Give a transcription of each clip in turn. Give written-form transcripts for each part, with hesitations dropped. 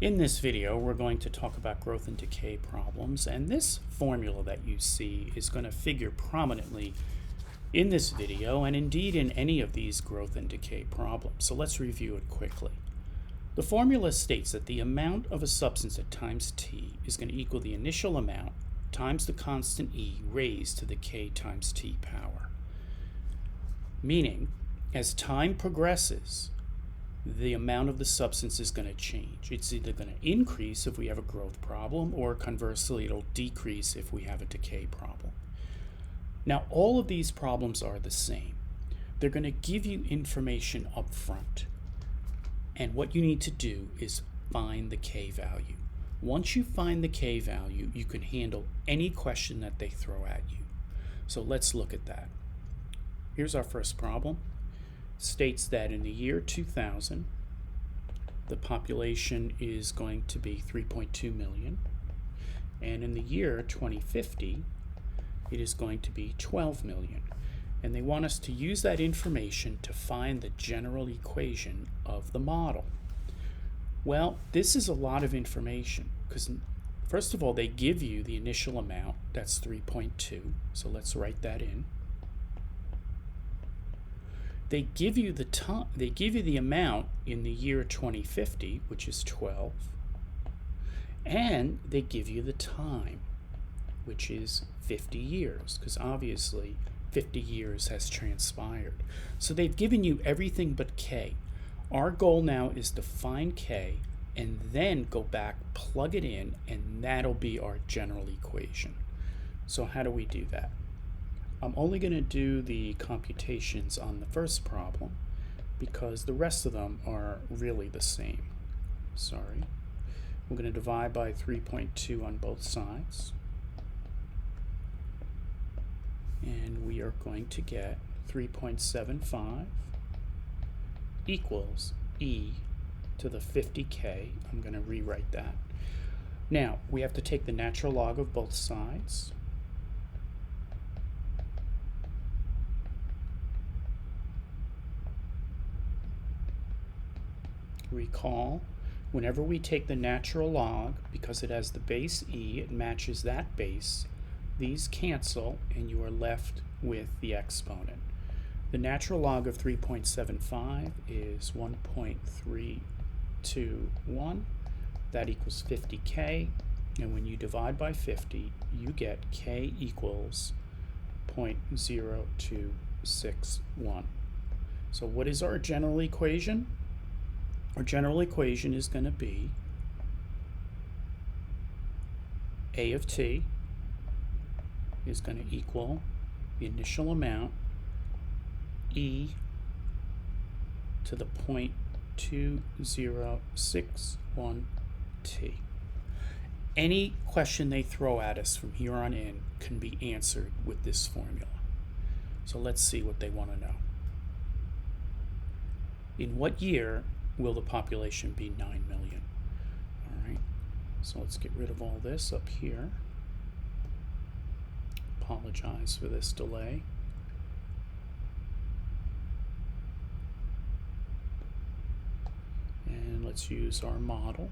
In this video, we're going to talk about growth and decay problems, and this formula that you see is going to figure prominently in this video and indeed in any of these growth and decay problems. So let's review it quickly. The formula states that the amount of a substance at times t is going to equal the initial amount times the constant e raised to the k times t power. Meaning, as time progresses, the amount of the substance is going to change. It's either going to increase if we have a growth problem, or conversely, it'll decrease if we have a decay problem. Now, all of these problems are the same. They're going to give you information up front. And what you need to do is find the k value. Once you find the k value, you can handle any question that they throw at you. So let's look at that. Here's our first problem. States that in the year 2000, the population is going to be 3.2 million, and in the year 2050, it is going to be 12 million. And they want us to use that information to find the general equation of the model. Well, this is a lot of information because, first of all, they give you the initial amount, that's 3.2, so let's write that in. They give you the amount in the year 2050, which is 12, and they give you the time, which is 50 years, because obviously 50 years has transpired. So they've given you everything but k. Our goal now is to find k and then go back, plug it in, and that'll be our general equation. So how do we do that? I'm only going to do the computations on the first problem because the rest of them are really the same. Sorry. We're going to divide by 3.2 on both sides. And we are going to get 3.75 equals e to the 50k. I'm going to rewrite that. Now, we have to take the natural log of both sides. Recall, whenever we take the natural log, because it has the base e, it matches that base, these cancel and you are left with the exponent. The natural log of 3.75 is 1.321. That equals 50k, and when you divide by 50, you get k equals 0.0261. So what is our general equation? Our general equation is going to be A of t is going to equal the initial amount e to the 0.2061 t. Any question they throw at us from here on in can be answered with this formula. So let's see what they want to know. In what year will the population be 9 million? All right, so let's get rid of all this up here. Apologize for this delay. And let's use our model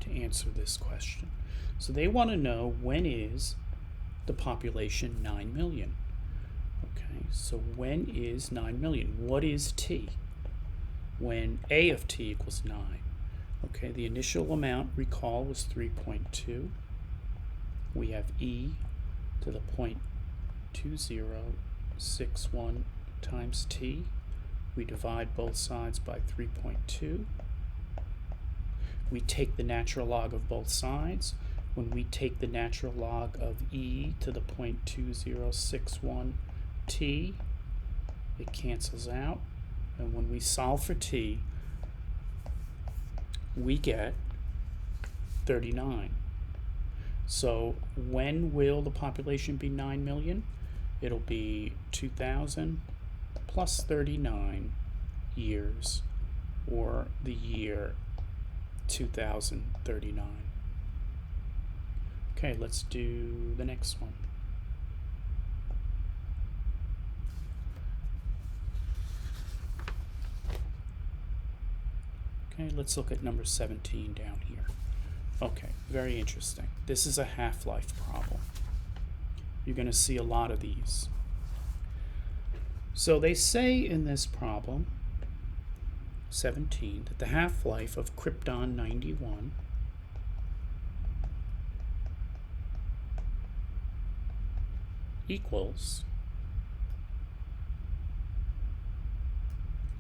to answer this question. So they want to know, when is the population 9 million? Okay, so when is 9 million? What is t? When A of t equals 9. Okay, the initial amount, recall, was 3.2. We have e to the 0.2061 times t. We divide both sides by 3.2. We take the natural log of both sides. When we take the natural log of e to the 0.2061 t, it cancels out. And when we solve for t, we get 39. So when will the population be 9 million? It'll be 2000 plus 39 years, or the year 2039. Okay, let's do the next one. Okay, let's look at number 17 down here. Okay, very interesting. This is a half-life problem. You're going to see a lot of these. So they say in this problem, 17, that the half-life of Krypton 91 equals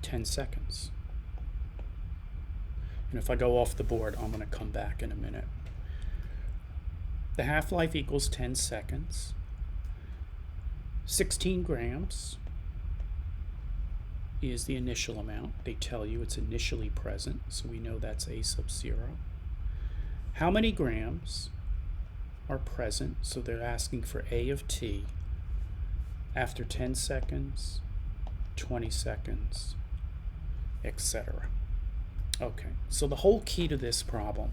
10 seconds. And if I go off the board, I'm going to come back in a minute. The half-life equals 10 seconds. 16 grams is the initial amount. They tell you it's initially present, so we know that's A sub 0. How many grams are present? So they're asking for A of t after 10 seconds, 20 seconds, etc. Okay, so the whole key to this problem,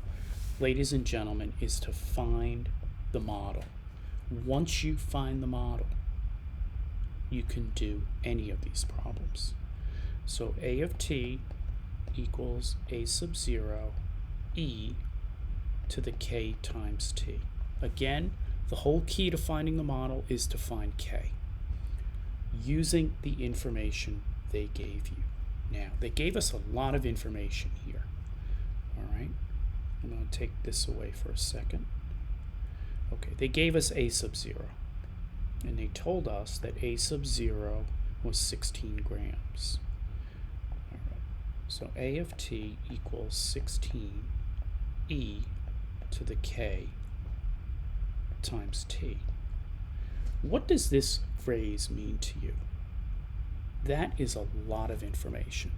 ladies and gentlemen, is to find the model. Once you find the model, you can do any of these problems. So A of t equals A sub 0 e to the k times t. Again, the whole key to finding the model is to find k using the information they gave you. Now, they gave us a lot of information here. All right, I'm going to take this away for a second. Okay, they gave us A sub 0, and they told us that A sub 0 was 16 grams. All right, so A of t equals 16 e to the k times t. What does this phrase mean to you? That is a lot of information.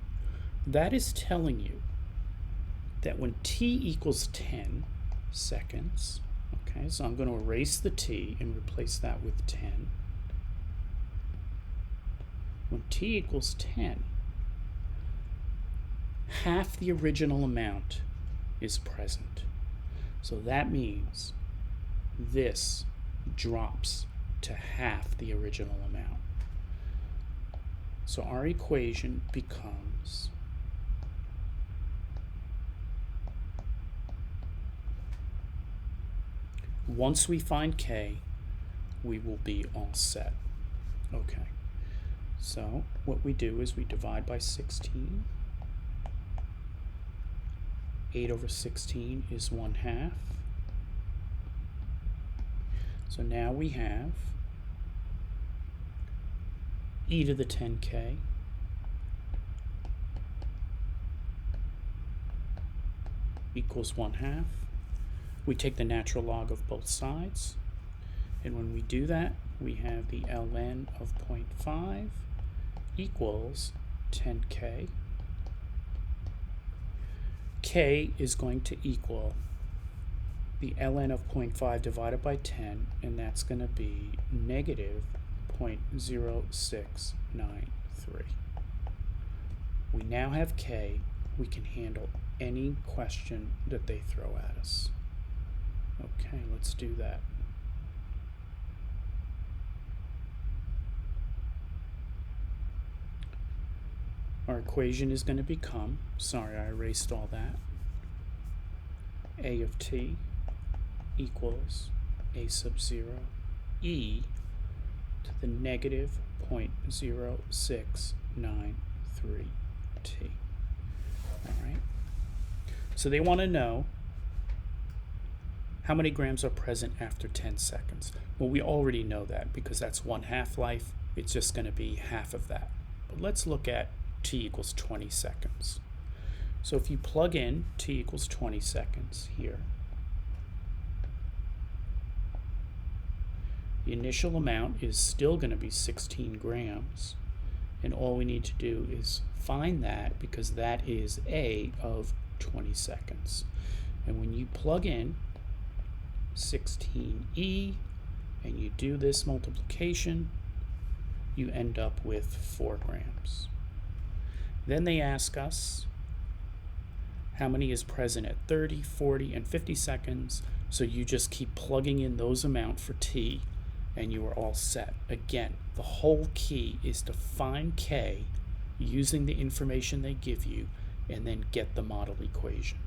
That is telling you that when t equals 10 seconds, okay, so I'm going to erase the t and replace that with 10. When t equals 10, half the original amount is present. So that means this drops to half the original amount. So our equation becomes once we find k, we will be all set. Okay, so what we do is we divide by 16. 8 over 16 is 1/2. So now we have e to the 10k equals 1/2. We take the natural log of both sides, and when we do that, we have the ln of 0.5 equals 10k. K is going to equal the ln of 0.5 divided by 10, and that's going to be negative 0.0693. We now have k. We can handle any question that they throw at us. Okay, let's do that. Our equation is going to become, sorry, I erased all that, A of t equals A sub 0 e to the negative 0.0693t. All right. So they want to know how many grams are present after 10 seconds. Well, we already know that because that's one half-life. It's just going to be half of that. But let's look at t equals 20 seconds. So if you plug in t equals 20 seconds here, the initial amount is still going to be 16 grams, and all we need to do is find that because that is A of 20 seconds. And when you plug in 16e and you do this multiplication, you end up with 4 grams. Then they ask us how many is present at 30, 40, and 50 seconds, so you just keep plugging in those amounts for t, and you are all set. Again, the whole key is to find k using the information they give you and then get the model equation.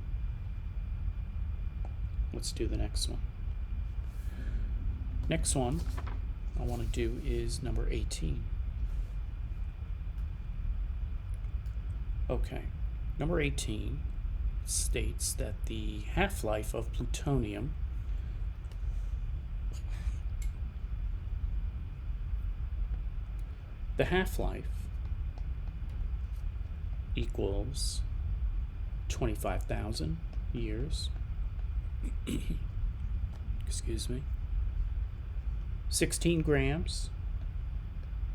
Let's do the next one. Next one I want to do is number 18. Okay, number 18 states that the half-life of plutonium equals 25,000 years. Excuse me. 16 grams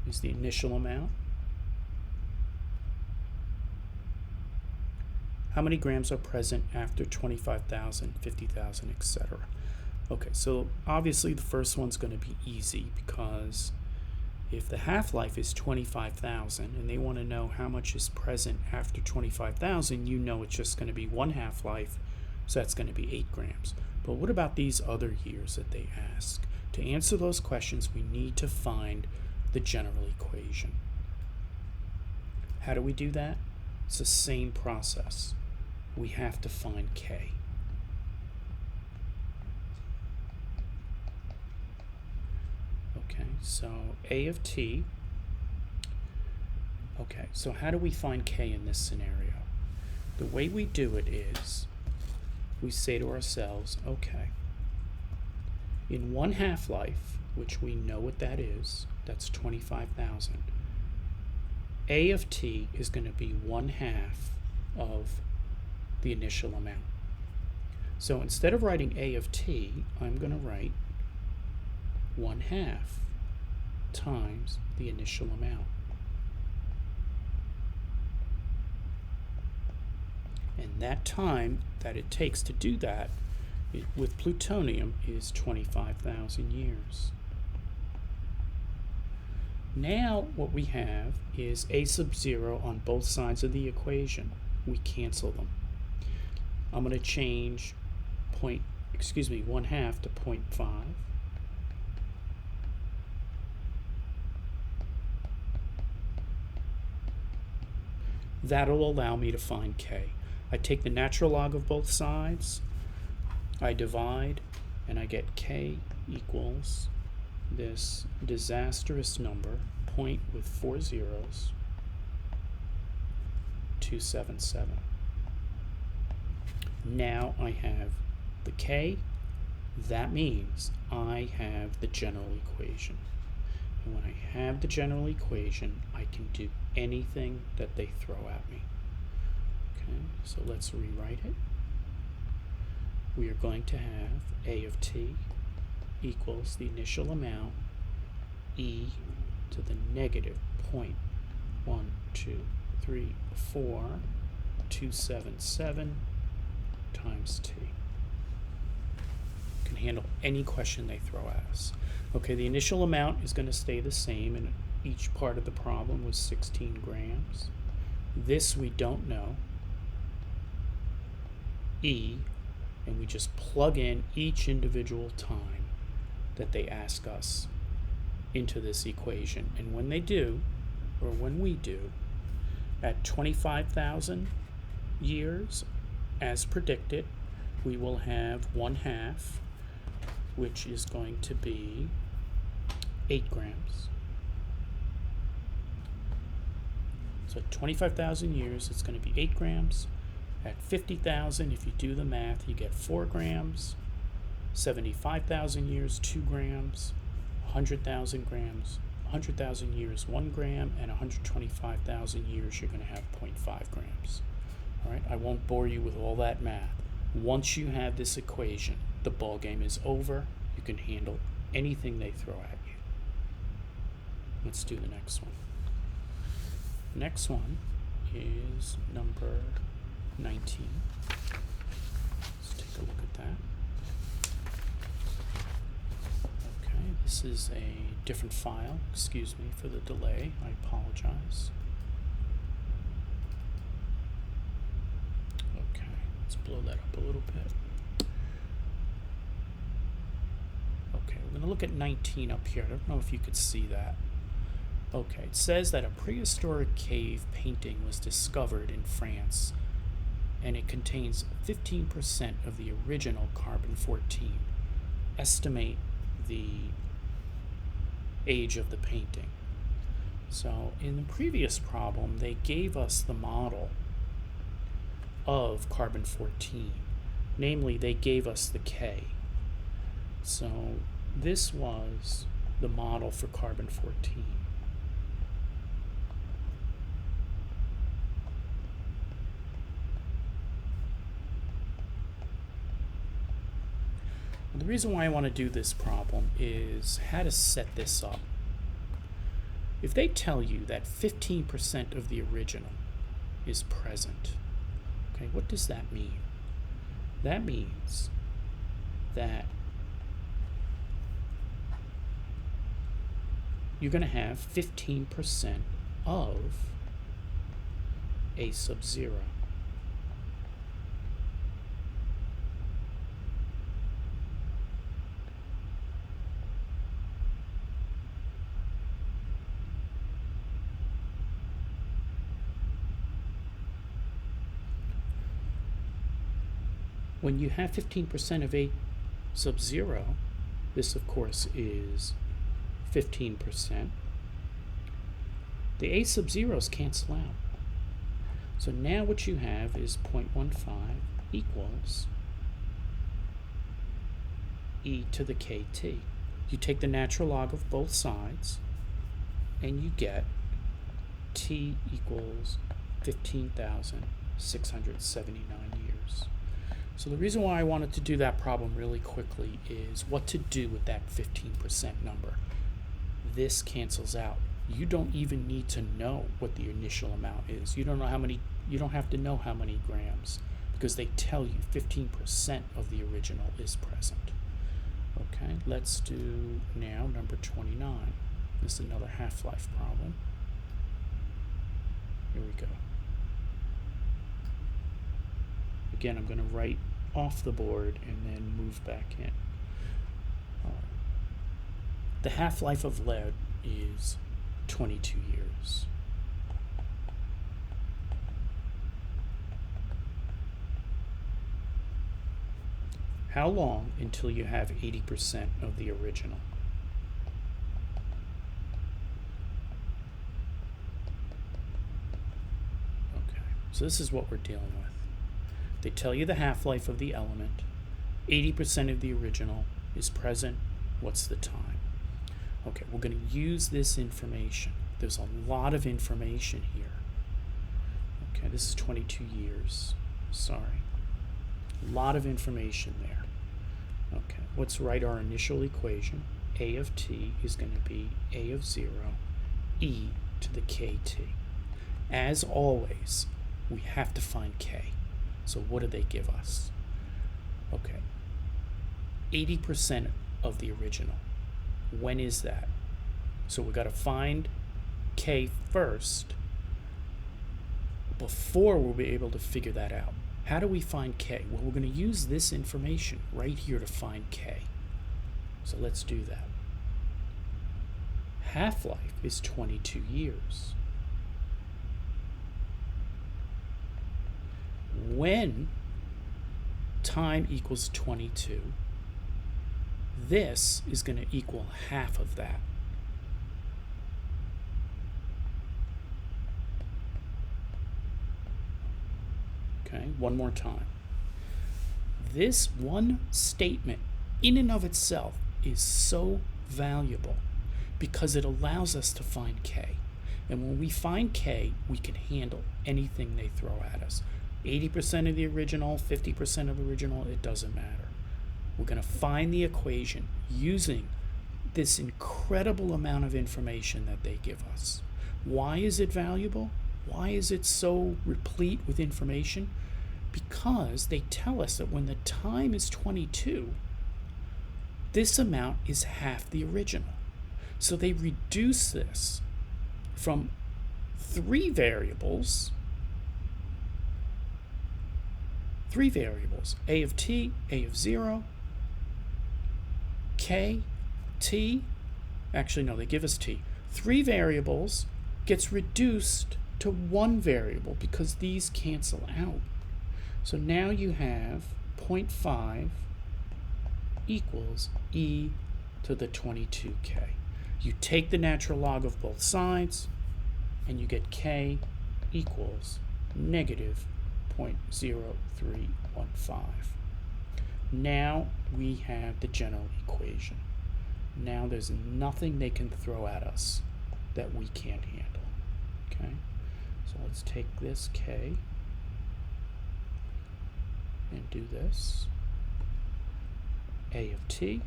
is the initial amount. How many grams are present after 25,000, 50,000, etc.? Okay, so obviously the first one's going to be easy, because if the half-life is 25,000 and they want to know how much is present after 25,000, you know it's just going to be one half-life, so that's going to be 8 grams. But what about these other years that they ask? To answer those questions, we need to find the general equation. How do we do that? It's the same process. We have to find K. Okay, so A of t. Okay, so how do we find K in this scenario? The way we do it is we say to ourselves, okay, in one half-life, which we know what that is, that's 25,000, A of t is going to be 1/2 of the initial amount. So instead of writing A of t, I'm going to write 1/2 times the initial amount. And that time that it takes to do that with plutonium is 25,000 years. Now what we have is a sub 0 on both sides of the equation. We cancel them. I'm going to change 1/2 to 0.5. That'll allow me to find K. I take the natural log of both sides, I divide, and I get K equals this disastrous number, point with 4 zeros, 277. Now I have the K. That means I have the general equation. And when I have the general equation, I can do anything that they throw at me. Okay, so let's rewrite it. We are going to have A of t equals the initial amount, e to the negative 0.1234 times t. Can handle any question they throw at us. Okay, the initial amount is going to stay the same, and each part of the problem was 16 grams. This we don't know. E, and we just plug in each individual time that they ask us into this equation. And when they do, or when we do, at 25,000 years, as predicted, we will have 1/2, which is going to be 8 grams. So at 25,000 years, it's going to be 8 grams. At 50,000, if you do the math, you get 4 grams. 75,000 years, 2 grams. 100,000 grams, 100,000 years, 1 gram, and 125,000 years, you're going to have 0.5 grams. All right, I won't bore you with all that math. Once you have this equation, the ball game is over. You can handle anything they throw at you. Let's do the next one. Next one is number 19. Let's take a look at that. Okay, this is a different file. Excuse me for the delay. I apologize. Okay, let's blow that up a little bit. Okay, we're going to look at 19 up here. I don't know if you could see that. Okay, it says that a prehistoric cave painting was discovered in France and it contains 15% of the original carbon-14. Estimate the age of the painting. So in the previous problem, they gave us the model of carbon-14. Namely, they gave us the K. So this was the model for carbon-14. The reason why I want to do this problem is how to set this up. If they tell you that 15% of the original is present, okay, what does that mean? That means that you're going to have 15% of A sub 0. When you have 15% of A sub 0, this of course is 15%. The A sub 0's cancel out. So now what you have is 0.15 equals e to the kt. You take the natural log of both sides and you get t equals 15,679 years. So the reason why I wanted to do that problem really quickly is what to do with that 15% number. This cancels out. You don't even need to know what the initial amount is. You don't have to know how many grams, because they tell you 15% of the original is present. Okay, let's do now number 29. This is another half-life problem. Here we go. Again, I'm going to write off the board and then move back in. The half-life of lead is 22 years. How long until you have 80% of the original? Okay, so this is what we're dealing with. They tell you the half-life of the element, 80% of the original is present, what's the time? Okay, we're going to use this information. There's a lot of information here. Okay, this is 22 years, sorry. A lot of information there. Okay, let's write our initial equation. A of t is going to be A of 0, e to the kt. As always, we have to find k. So what do they give us? Okay, 80% of the original. When is that? So we got to find k first before we'll be able to figure that out. How do we find k? Well, we're going to use this information right here to find k. So let's do that. Half-life is 22 years. When time equals 22, this is going to equal half of that. Okay, one more time. This one statement in and of itself is so valuable because it allows us to find k. And when we find k, we can handle anything they throw at us. 80% of the original, 50% of the original, it doesn't matter. We're going to find the equation using this incredible amount of information that they give us. Why is it valuable? Why is it so replete with information? Because they tell us that when the time is 22, this amount is half the original. So they reduce this from 3 variables, A of t, A of 0, k, t, actually no, they give us t. 3 variables gets reduced to 1 variable because these cancel out. So now you have 0.5 equals e to the 22k. You take the natural log of both sides, and you get k equals negative 0.0315. Now we have the general equation. Now there's nothing they can throw at us that we can't handle. Okay, so let's take this k and do this. A of t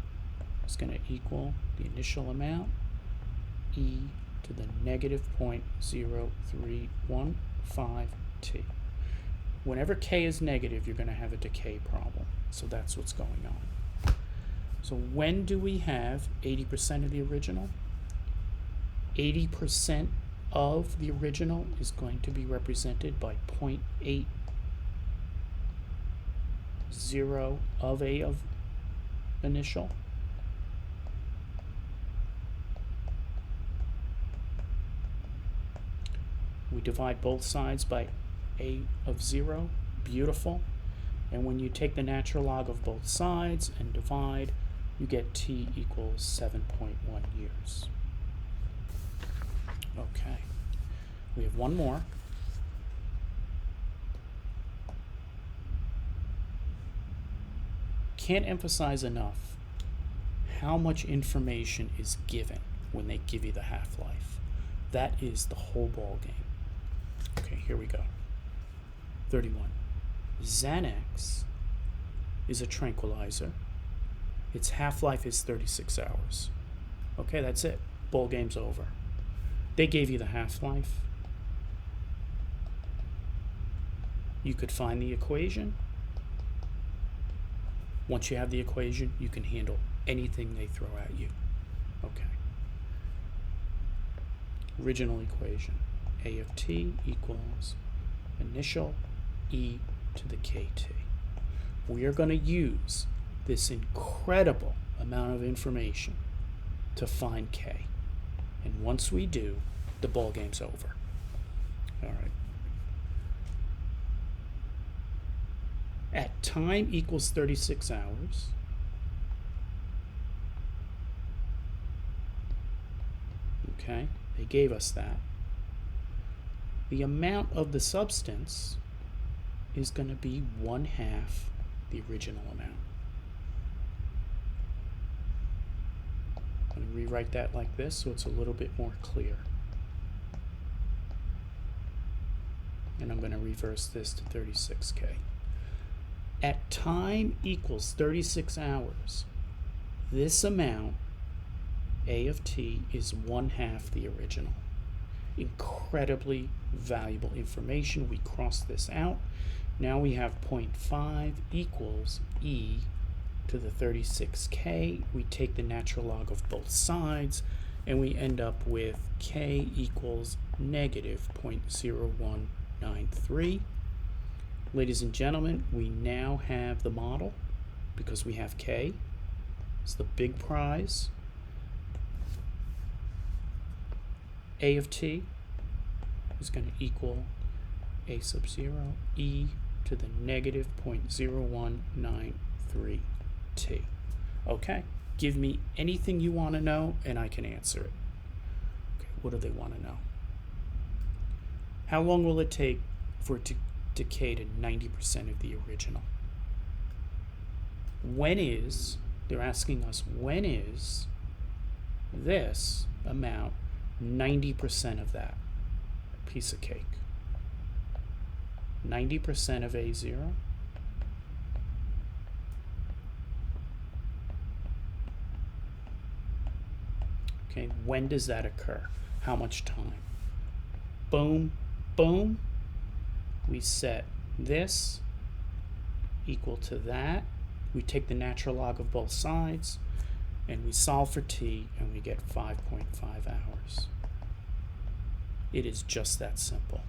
is going to equal the initial amount, e to the negative 0.0315t. Whenever k is negative, you're going to have a decay problem. So that's what's going on. So when do we have 80% of the original? 80% of the original is going to be represented by 0.80 of A of initial. We divide both sides by A of 0. Beautiful. And when you take the natural log of both sides and divide, you get t equals 7.1 years. Okay. We have one more. Can't emphasize enough how much information is given when they give you the half-life. That is the whole ball game. Okay, here we go. 31. Xanax is a tranquilizer. Its half-life is 36 hours. Okay, that's it. Ball game's over. They gave you the half-life. You could find the equation. Once you have the equation, you can handle anything they throw at you. Okay. Original equation. A of t equals initial e to the kt. We are going to use this incredible amount of information to find k. And once we do, the ball game's over. All right. At time equals 36 hours, okay, they gave us that. The amount of the substance is going to be 1/2 the original amount. I'm going to rewrite that like this so it's a little bit more clear. And I'm going to reverse this to 36k. At time equals 36 hours, this amount, A of t, is 1/2 the original. Incredibly valuable information. We cross this out. Now we have 0.5 equals e to the 36k. We take the natural log of both sides, and we end up with k equals negative 0.0193. Ladies and gentlemen, we now have the model because we have k. It's the big prize. A of t is going to equal a sub 0 e to the negative 0.0193t. Okay, give me anything you want to know and I can answer it. Okay, what do they want to know? How long will it take for it to decay to 90% of the original? When is, they're asking us, when is this amount 90% of that? Piece of cake. 90% of A0. Okay, when does that occur? How much time? Boom, boom. We set this equal to that. We take the natural log of both sides, and we solve for t, and we get 5.5 hours. It is just that simple.